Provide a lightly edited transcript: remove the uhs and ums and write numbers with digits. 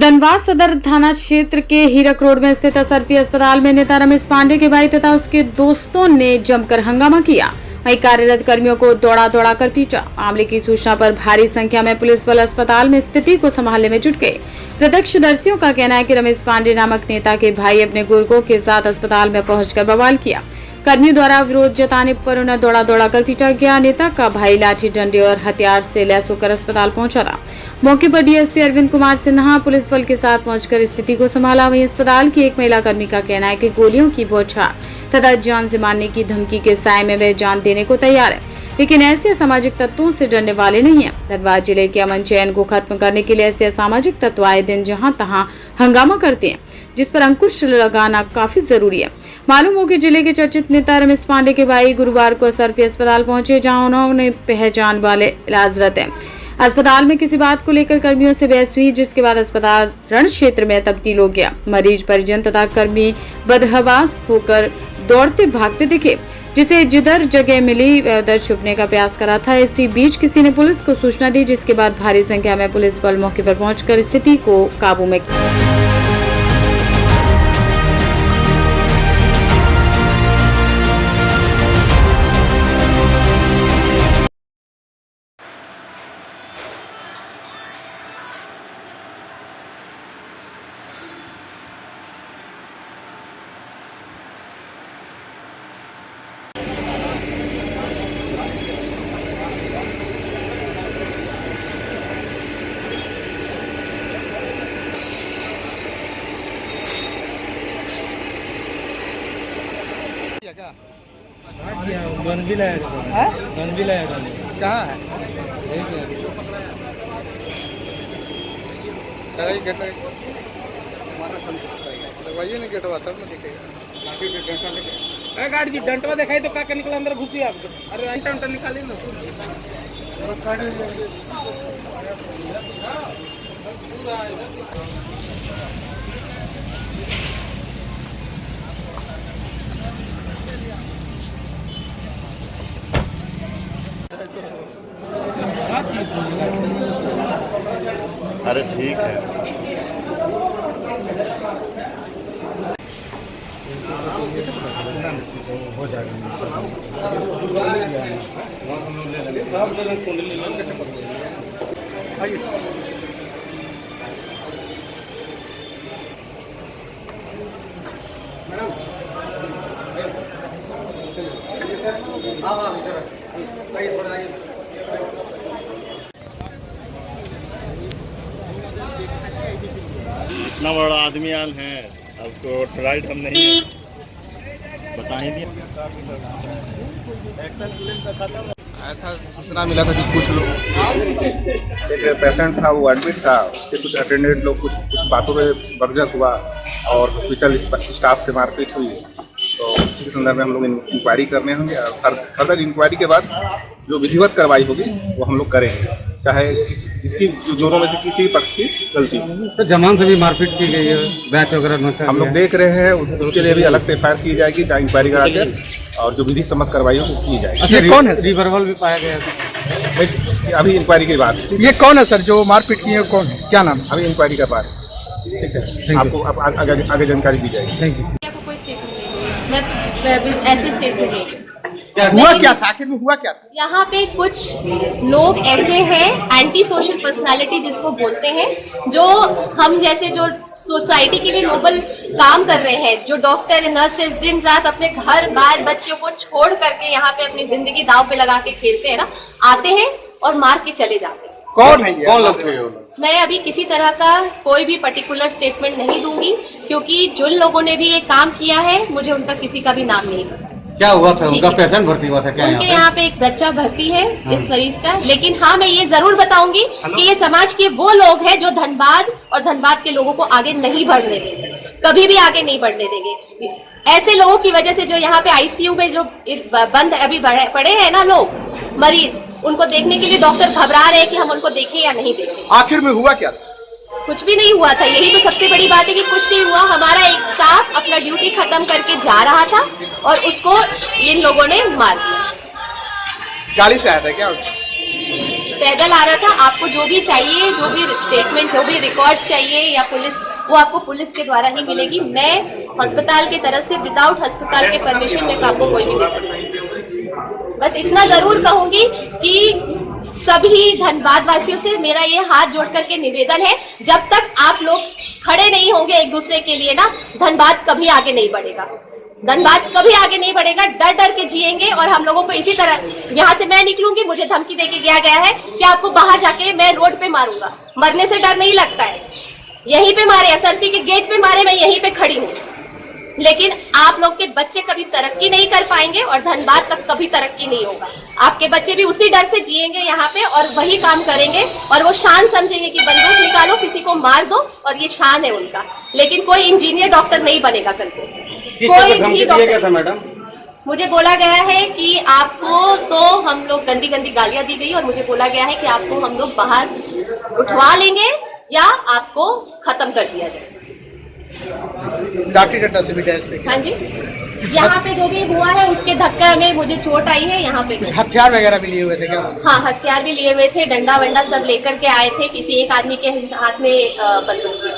धनबाद सदर थाना क्षेत्र के हीरक रोड में स्थित असरफी अस्पताल में नेता रमेश पांडे के भाई तथा उसके दोस्तों ने जमकर हंगामा किया। वहीं कार्यरत कर्मियों को दौड़ा कर पीटा। मामले की सूचना पर भारी संख्या में पुलिस बल अस्पताल में स्थिति को संभालने में जुट गए। प्रत्यक्षदर्शियों का कहना है कि रमेश पांडे नामक नेता के भाई अपने गुर्गों के साथ अस्पताल में पहुंचकर बवाल किया। कर्मियों द्वारा विरोध जताने पर उन्हें दौड़ा कर पीटा गया। नेता का भाई लाठी डंडे और हथियार से लैस होकर अस्पताल पहुंचा था। मौके पर डीएसपी अरविंद कुमार सिन्हा पुलिस बल के साथ पहुंचकर स्थिति को संभाला। वहीं अस्पताल की एक महिला कर्मी का कहना है कि गोलियों की बौछार तथा जान से मारने की धमकी के साए में वे जान देने को तैयार है, लेकिन ऐसे असामाजिक तत्वों से डरने वाले नहीं हैं। धनबाद जिले के अमन चयन को खत्म करने के लिए ऐसे असामाजिक तत्व आए दिन जहां तहां हंगामा करते हैं, जिस पर अंकुश लगाना काफी जरूरी है। मालूम हो कि जिले के चर्चित नेता रमेश पांडे के भाई गुरुवार को असरफी अस्पताल पहुंचे, जहां उन्होंने पहचान वाले इलाजरत हैं। अस्पताल में किसी बात को लेकर कर्मियों से बहस हुई, जिसके बाद अस्पताल रण क्षेत्र में तब्दील हो गया। मरीज परिजन तथा कर्मी बदहवास होकर दौड़ते भागते दिखे, जिसे जिधर जगह मिली उधर छुपने का प्रयास करा था। इसी बीच किसी ने पुलिस को सूचना दी, जिसके बाद भारी संख्या में पुलिस बल मौके पर पहुंचकर स्थिति को काबू में क्या गन भी लाया था? गन भी लाया था। कहाँ है? लगवाइए ना गेटवा, तब ना दिखेगा। गाड़ी जी डंटवा दिखाई तो का निकला अंदर घुसी आपको। अरे डंटा निकाली ना। अरे ठीक है। हो जाएगा। इतना बड़ा आदमियान है, अब तो राइट हम नहीं है, बता ही दिया। ऐसा सूचना मिला था कि कुछ लोग, एक पेशेंट था वो एडमिट था, उसके कुछ अटेंडेंट लोग कुछ बातों में बरजक हुआ और हॉस्पिटल स्टाफ से मारपीट हुई। तो इसी के संदर्भ में हम लोग इंक्वायरी करने होंगे और फर्दर इंक्वायरी के बाद जो विधिवत कार्रवाई होगी वो हम लोग करेंगे, चाहे जिसकी दोनों में से किसी पक्ष की गलती हो। तो जमान से भी मारपीट की गई है, बैच वगैरह हम लोग देख रहे हैं, उसके लिए भी अलग से एफआईआर की जाएगी, चाहे इंक्वायरी कराकर और जो विधि सम्मत कार्रवाई हो वो की जाएगी। ये कौन है? रिवर्बल भी पाया गया था। अभी इंक्वायरी की बात, ये कौन है सर जो मारपीट की है? कौन है, क्या नाम? अभी इंक्वायरी का बात, ठीक है, आपको आगे जानकारी दी जाएगी। Thank you. कोई स्टेटमेंट नहीं दूंगी मैं, ऐसे स्टेटमेंट नहीं दूंगी। हुआ क्या था? आखिर में हुआ क्या था? यहाँ पे कुछ लोग ऐसे हैं, एंटी सोशल पर्सनालिटी जिसको बोलते हैं, जो हम जैसे जो सोसाइटी के लिए नोबल काम कर रहे हैं, जो डॉक्टर नर्सेस दिन रात अपने घर बार बच्चों को छोड़ करके यहाँ पे अपनी जिंदगी दांव पे लगा के खेलते हैं ना, आते हैं और मार के चले जाते हैं। कौन है ये? कौन लगते हैं? मैं अभी किसी तरह का कोई भी पर्टिकुलर स्टेटमेंट नहीं दूंगी, क्योंकि जिन लोगों ने भी ये काम किया है मुझे उनका किसी का भी नाम नहीं पता। क्या हुआ था? उनका पेशेंट भर्ती हुआ था क्या? उनके यहाँ पे एक बच्चा भर्ती है इस मरीज का। लेकिन हाँ, मैं ये जरूर बताऊंगी कि ये समाज के वो लोग हैं जो धनबाद और धनबाद के लोगों को आगे नहीं बढ़ने देंगे, कभी भी आगे नहीं बढ़ने देंगे। ऐसे लोगों की वजह से जो यहाँ पे आईसीयू में जो बंद अभी पड़े हैं ना लोग मरीज, उनको देखने के लिए डॉक्टर घबरा रहे हैं कि हम उनको देखें या नहीं देखें। आखिर में हुआ क्या था? कुछ भी नहीं हुआ था, यही तो सबसे बड़ी बात है कि कुछ नहीं हुआ। हमारा एक स्टाफ अपना ड्यूटी खत्म करके जा रहा था और उसको इन लोगों ने मार दिया। गाड़ी से आया था क्या? पैदल आ रहा था। आपको जो भी चाहिए, जो भी स्टेटमेंट, जो भी रिकॉर्ड चाहिए या पुलिस, वो आपको पुलिस के द्वारा ही मिलेगी। मैं अस्पताल की तरफ से विदाउट अस्पताल के परमिशन में आपको कोई भी नहीं कर सकती। बस इतना जरूर कहूंगी कि सभी धनबाद वासियों से मेरा ये हाथ जोड़ करके निवेदन है, जब तक आप लोग खड़े नहीं होंगे एक दूसरे के लिए ना, धनबाद कभी आगे नहीं बढ़ेगा। धनबाद कभी आगे नहीं बढ़ेगा। डर डर के जिएंगे और हम लोगों को इसी तरह, यहाँ से मैं निकलूंगी, मुझे धमकी देके गया है कि आपको बाहर जाके मैं रोड पे मारूंगा। मरने से डर नहीं लगता है। यहीं पे मारे, एसआरपी के गेट पे मारे, मैं यहीं पे खड़ी हूँ। लेकिन आप लोग के बच्चे कभी तरक्की नहीं कर पाएंगे और धनबाद तक कभी तरक्की नहीं होगा। आपके बच्चे भी उसी डर से जिएंगे यहाँ पे और वही काम करेंगे और वो शान समझेंगे कि बंदूक निकालो, किसी को मार दो, और ये शान है उनका। लेकिन कोई इंजीनियर, डॉक्टर नहीं बनेगा कल को। कोई भी डॉक्टर। मैडम, मुझे बोला गया है कि आपको, तो हम लोग गंदी गंदी गालियां दी गई और मुझे बोला गया है कि आपको हम लोग बाहर उठवा लेंगे या आपको खत्म कर दिया जाए। लाठी डंडा से भी डैश से। हाँ जी, यहाँ पे जो भी हुआ है उसके धक्के में मुझे चोट आई है। यहाँ पे कुछ हथियार वगैरह भी लिए हुए थे क्या? हाँ, हथियार भी लिए हुए थे, डंडा वंडा सब लेकर के आए थे। किसी एक आदमी के हाथ में बंदूक थी।